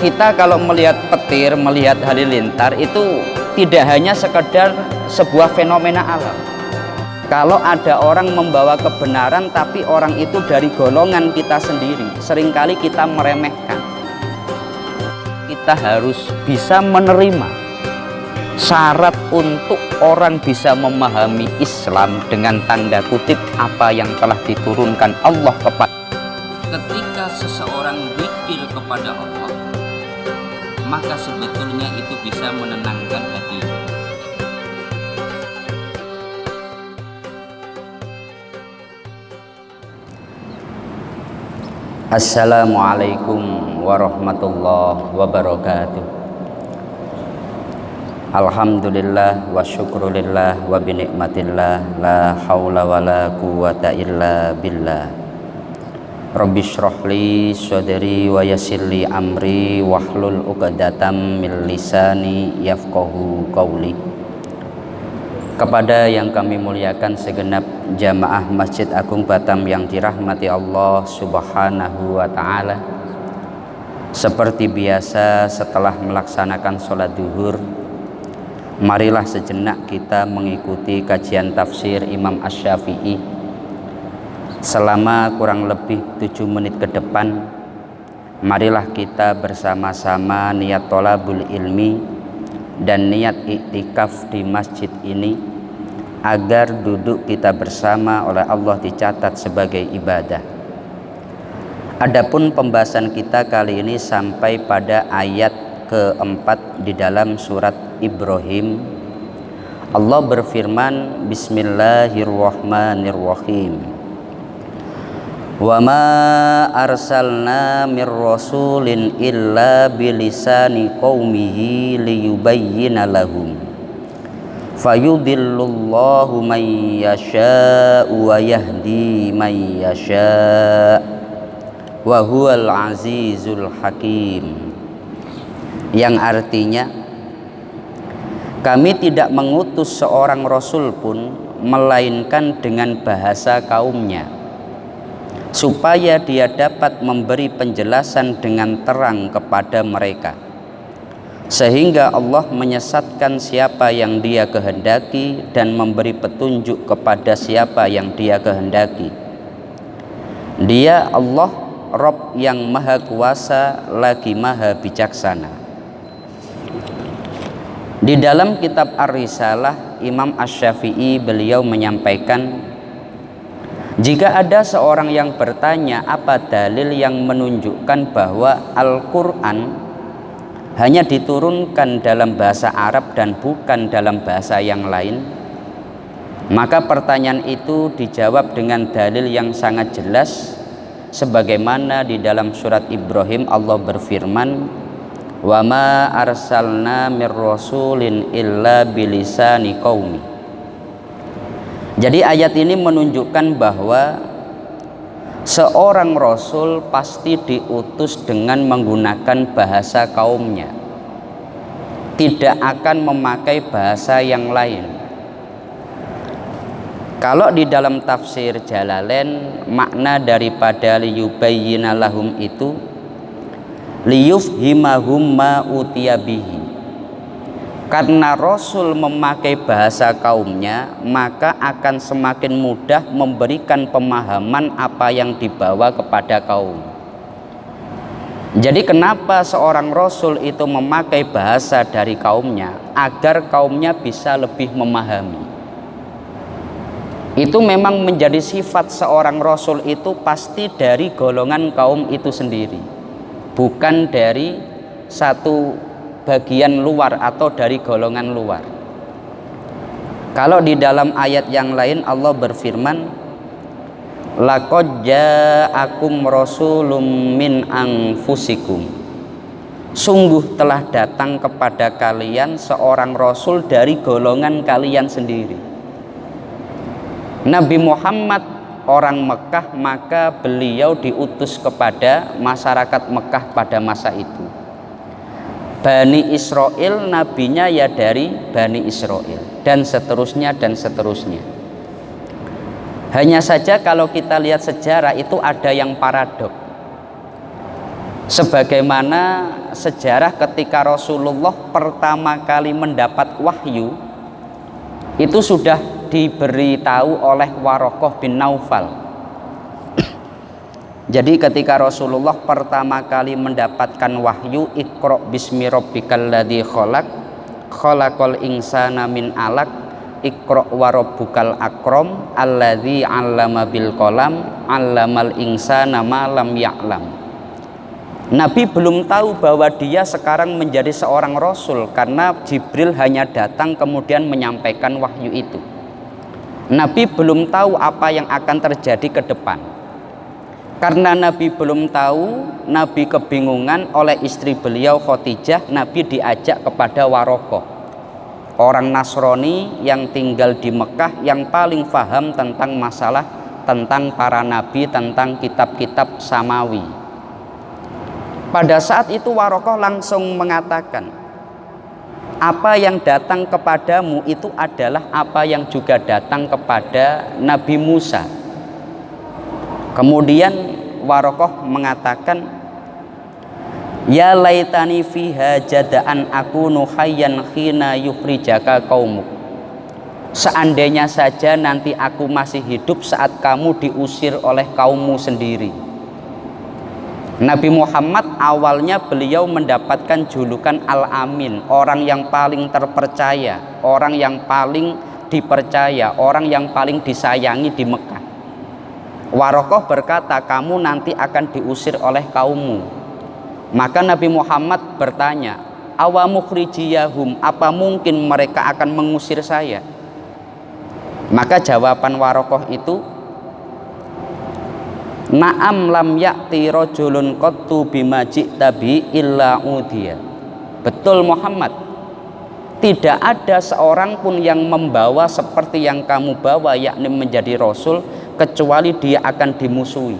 Kita kalau melihat petir, melihat halilintar itu tidak hanya sekedar sebuah fenomena alam. Kalau ada orang membawa kebenaran tapi orang itu dari golongan kita sendiri, seringkali kita meremehkan. Kita harus bisa menerima syarat untuk orang bisa memahami Islam dengan tanda kutip apa yang telah diturunkan Allah kepada. Ketika seseorang zikir kepada Allah, maka sebetulnya itu bisa menenangkan hati. Assalamualaikum warahmatullahi wabarakatuh. Alhamdulillah wa syukrulillah wa binikmatillah, la hawla wa la quwata illa billah. Rabbi shrahli sadri wa yassirli amri wahlul 'uqdatam min lisani yafqahu qawli. Kepada yang kami muliakan segenap jamaah Masjid Agung Batam yang dirahmati Allah Subhanahu wa ta'ala, seperti biasa setelah melaksanakan sholat duhur, marilah sejenak kita mengikuti kajian tafsir Imam Asy-Syafi'i selama kurang lebih 7 menit ke depan. Marilah kita bersama-sama niat thalabul ilmi dan niat iktikaf di masjid ini agar duduk kita bersama oleh Allah dicatat sebagai ibadah. Adapun pembahasan kita kali ini sampai pada ayat keempat di dalam surat Ibrahim. Allah berfirman, Bismillahirrahmanirrahim. Wa ma arsalna mir rasulin illa bilisani qaumihi liyubayyina lahum fayudillullahu man yasha'u wa yahdi man yasha' wa huwal azizul hakim, yang artinya kami tidak mengutus seorang rasul pun melainkan dengan bahasa kaumnya, supaya dia dapat memberi penjelasan dengan terang kepada mereka, sehingga Allah menyesatkan siapa yang dia kehendaki dan memberi petunjuk kepada siapa yang dia kehendaki. Dia Allah Rabb yang maha kuasa lagi maha bijaksana. Di dalam kitab Ar-Risalah, Imam Asy-Syafi'i beliau menyampaikan, jika ada seorang yang bertanya apa dalil yang menunjukkan bahwa Al-Quran hanya diturunkan dalam bahasa Arab dan bukan dalam bahasa yang lain, maka pertanyaan itu dijawab dengan dalil yang sangat jelas, sebagaimana di dalam surat Ibrahim Allah berfirman, wa ma arsalna mir rasulin illa bilisani qaumi. Jadi ayat ini menunjukkan bahwa seorang rasul pasti diutus dengan menggunakan bahasa kaumnya, tidak akan memakai bahasa yang lain. Kalau di dalam tafsir Jalalain, makna daripada liyubayyina lahum itu liyufhimahum ma utiya bihi. Karena Rasul memakai bahasa kaumnya, maka akan semakin mudah memberikan pemahaman apa yang dibawa kepada kaum. Jadi kenapa seorang Rasul itu memakai bahasa dari kaumnya? Agar kaumnya bisa lebih memahami. Itu memang menjadi sifat seorang Rasul, itu pasti dari golongan kaum itu sendiri, bukan dari satu bagian luar atau dari golongan luar. Kalau di dalam ayat yang lain Allah berfirman, laqad ja'akum rasulun min anfusikum, sungguh telah datang kepada kalian seorang rasul dari golongan kalian sendiri. Nabi Muhammad orang Mekah, maka beliau diutus kepada masyarakat Mekah pada masa itu. Bani Israel, nabinya ya dari Bani Israel, dan seterusnya dan seterusnya. Hanya saja kalau kita lihat sejarah itu ada yang paradok. Sebagaimana sejarah ketika Rasulullah pertama kali mendapat wahyu itu sudah diberitahu oleh Waraqah bin Naufal. Jadi ketika Rasulullah pertama kali mendapatkan wahyu, Iqra bismi rabbikal ladzi khalaq, khalaqal insana min alaq, Iqra wa rabbukal akram, alladzi 'allama bil qalam, 'allamal insana ma lam ya'lam. Nabi belum tahu bahwa dia sekarang menjadi seorang rasul karena Jibril hanya datang kemudian menyampaikan wahyu itu. Nabi belum tahu apa yang akan terjadi ke depan. Karena Nabi belum tahu, Nabi kebingungan, oleh istri beliau Khadijah, Nabi diajak kepada Waraqah, orang Nasrani yang tinggal di Mekah yang paling paham tentang masalah tentang para nabi, tentang kitab-kitab samawi. Pada saat itu Waraqah langsung mengatakan, apa yang datang kepadamu itu adalah apa yang juga datang kepada Nabi Musa. Kemudian Waraqah mengatakan, ya laitani fiha jada'an akunu hayyan khina yukhrijaka qaumuk. Seandainya saja nanti aku masih hidup saat kamu diusir oleh kaummu sendiri. Nabi Muhammad awalnya beliau mendapatkan julukan Al-Amin, orang yang paling terpercaya, orang yang paling dipercaya, orang yang paling disayangi di Mekah. Waraqah berkata, kamu nanti akan diusir oleh kaummu. Maka Nabi Muhammad bertanya, awa mukhrijiyahum, apa mungkin mereka akan mengusir saya? Maka jawaban Waraqah itu, na'am lam ya'ti rajulun qattu bima ji'ta bi illa udiya. Betul Muhammad, tidak ada seorang pun yang membawa seperti yang kamu bawa, yakni menjadi rasul, kecuali dia akan dimusuhi.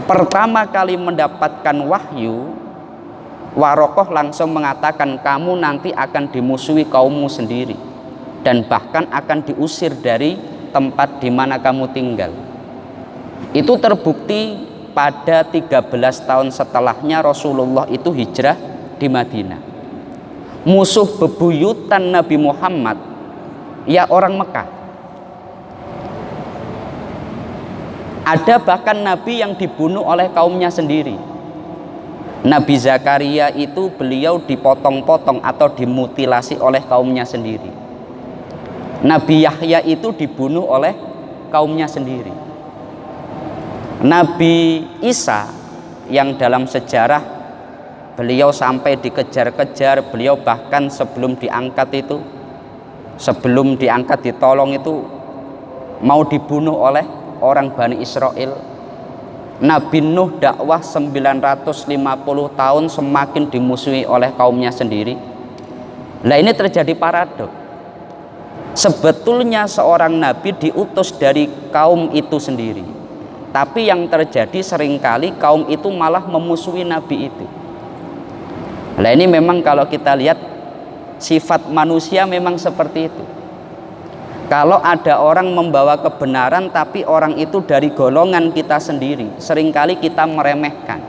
Pertama kali mendapatkan wahyu, Waraqah langsung mengatakan, kamu nanti akan dimusuhi kaummu sendiri dan bahkan akan diusir dari tempat di mana kamu tinggal. Itu terbukti pada 13 tahun setelahnya Rasulullah itu hijrah di Madinah. Musuh bebuyutan Nabi Muhammad ya orang Mekah. Ada bahkan Nabi yang dibunuh oleh kaumnya sendiri. Nabi Zakaria itu beliau dipotong-potong atau dimutilasi oleh kaumnya sendiri. Nabi Yahya itu dibunuh oleh kaumnya sendiri. Nabi Isa yang dalam sejarah beliau sampai dikejar-kejar, beliau bahkan sebelum diangkat ditolong itu mau dibunuh oleh orang Bani Israel. Nabi Nuh dakwah 950 tahun semakin dimusuhi oleh kaumnya sendiri. Nah, ini terjadi paradok. Sebetulnya seorang nabi diutus dari kaum itu sendiri, tapi yang terjadi seringkali kaum itu malah memusuhi nabi itu. Nah, ini memang kalau kita lihat sifat manusia memang seperti itu. Kalau ada orang membawa kebenaran tapi orang itu dari golongan kita sendiri, seringkali kita meremehkan.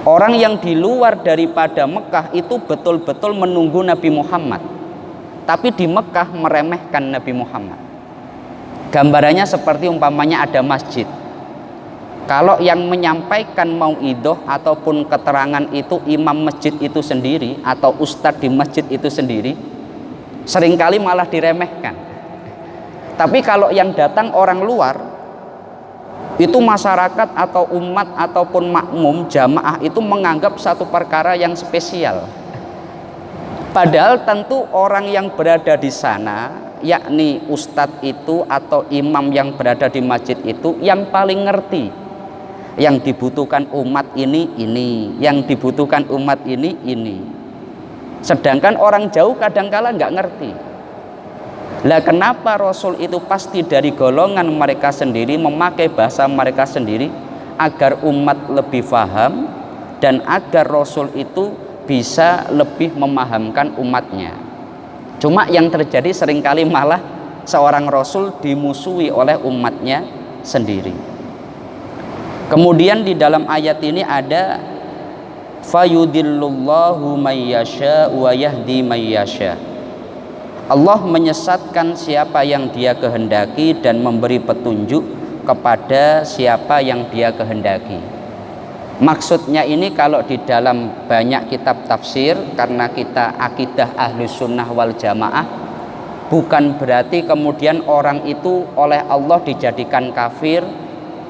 Orang yang di luar daripada Mekah itu betul-betul menunggu Nabi Muhammad, tapi di Mekah meremehkan Nabi Muhammad. Gambarannya seperti umpamanya ada masjid. Kalau yang menyampaikan mauidhah ataupun keterangan itu imam masjid itu sendiri atau ustadz di masjid itu sendiri, seringkali malah diremehkan. Tapi kalau yang datang orang luar, itu masyarakat atau umat ataupun makmum jamaah itu menganggap satu perkara yang spesial. Padahal tentu orang yang berada di sana, yakni ustadz itu atau imam yang berada di masjid itu yang paling ngerti yang dibutuhkan umat ini, yang dibutuhkan umat ini. Sedangkan orang jauh kadangkala nggak ngerti. Lah kenapa Rasul itu pasti dari golongan mereka sendiri, memakai bahasa mereka sendiri agar umat lebih paham dan agar Rasul itu bisa lebih memahamkan umatnya. Cuma yang terjadi seringkali malah seorang Rasul dimusuhi oleh umatnya sendiri. Kemudian di dalam ayat ini ada fayudillullahu mayyasha wa yahdi mayyasha. Allah menyesatkan siapa yang Dia kehendaki dan memberi petunjuk kepada siapa yang Dia kehendaki. Maksudnya ini kalau di dalam banyak kitab tafsir, karena kita akidah Ahlus Sunnah wal Jamaah, bukan berarti kemudian orang itu oleh Allah dijadikan kafir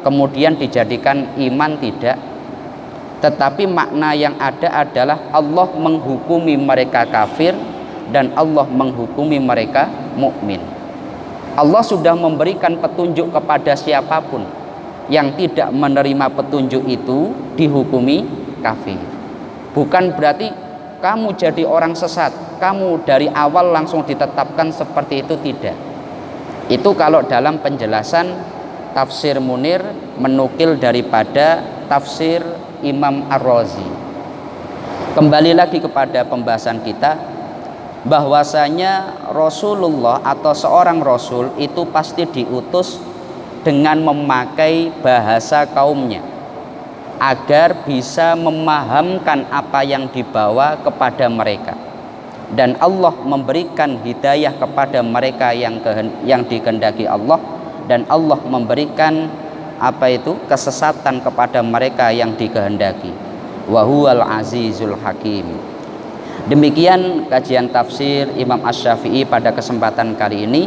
kemudian dijadikan iman, tidak. Tetapi makna yang ada adalah Allah menghukumi mereka kafir dan Allah menghukumi mereka mukmin. Allah sudah memberikan petunjuk kepada siapapun yang tidak menerima petunjuk itu dihukumi kafir. Bukan berarti kamu jadi orang sesat, kamu dari awal langsung ditetapkan seperti itu, tidak. Itu kalau dalam penjelasan Tafsir Munir menukil daripada tafsir Imam Ar-Razi. Kembali lagi kepada pembahasan kita, bahwasanya Rasulullah atau seorang Rasul itu pasti diutus dengan memakai bahasa kaumnya agar bisa memahamkan apa yang dibawa kepada mereka, dan Allah memberikan hidayah kepada mereka yang dikehendaki Allah, dan Allah memberikan kesesatan kepada mereka yang dikehendaki. Wa huwal azizul hakim. Demikian kajian tafsir Imam Asy-Syafi'i pada kesempatan kali ini.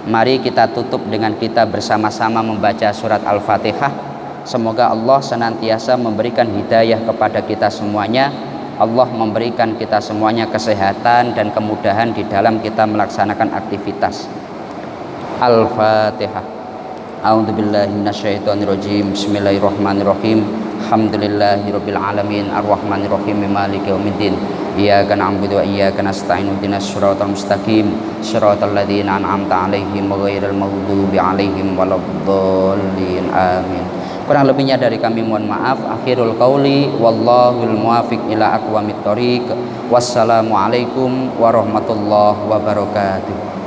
Mari kita tutup dengan kita bersama-sama membaca surat Al-Fatihah. Semoga Allah senantiasa memberikan hidayah kepada kita semuanya. Allah memberikan kita semuanya kesehatan dan kemudahan di dalam kita melaksanakan aktivitas. Al-Fatihah. A'udzubillahi minasyaitonirrajim. Bismillahirrahmanirrahim. Alhamdulillahirabbil alamin arrahmanirrahim maliki yaumiddin. Iyyaka na'budu wa iyyaka nasta'in ihdinas siratal mustaqim siratal ladzina an'amta 'alaihim ghairil maghdubi 'alaihim waladdallin. Amin. Kurang lebihnya dari kami mohon maaf. Akhirul qauli wallahul muwaffiq ila aqwamit thoriq. Wassalamualaikum warahmatullahi wabarakatuh.